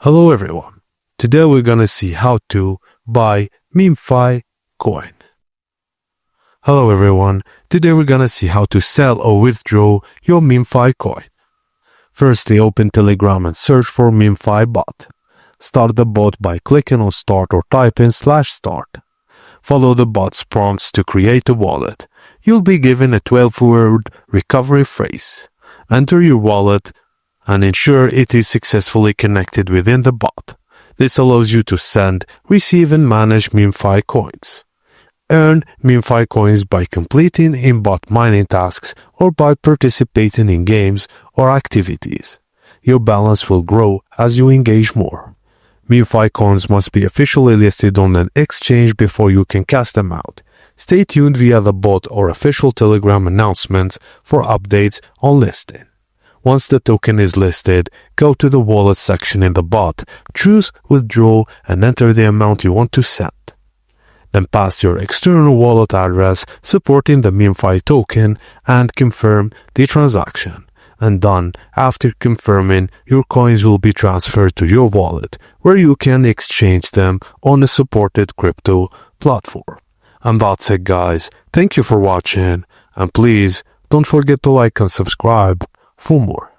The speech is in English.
Hello everyone, today we're gonna see how to buy Memefi Coin. Hello everyone, today we're gonna see how to sell or withdraw your Memefi Coin. Firstly, open Telegram and search for Memefi bot. Start the bot by clicking on start or type in /start. Follow the bot's prompts to create a wallet. You'll be given a 12-word recovery phrase. Enter your wallet and ensure it is successfully connected within the bot. This allows you to send, receive and manage Memefi coins. Earn Memefi coins by completing in-bot mining tasks or by participating in games or activities. Your balance will grow as you engage more. Memefi coins must be officially listed on an exchange before you can cash them out. Stay tuned via the bot or official Telegram announcements for updates on listing. Once the token is listed, go to the wallet section in the bot, choose withdraw and enter the amount you want to send. Then pass your external wallet address supporting the Memefi token and confirm the transaction. And done. After confirming, your coins will be transferred to your wallet, where you can exchange them on a supported crypto platform. And that's it guys, thank you for watching, and please don't forget to like and subscribe for more.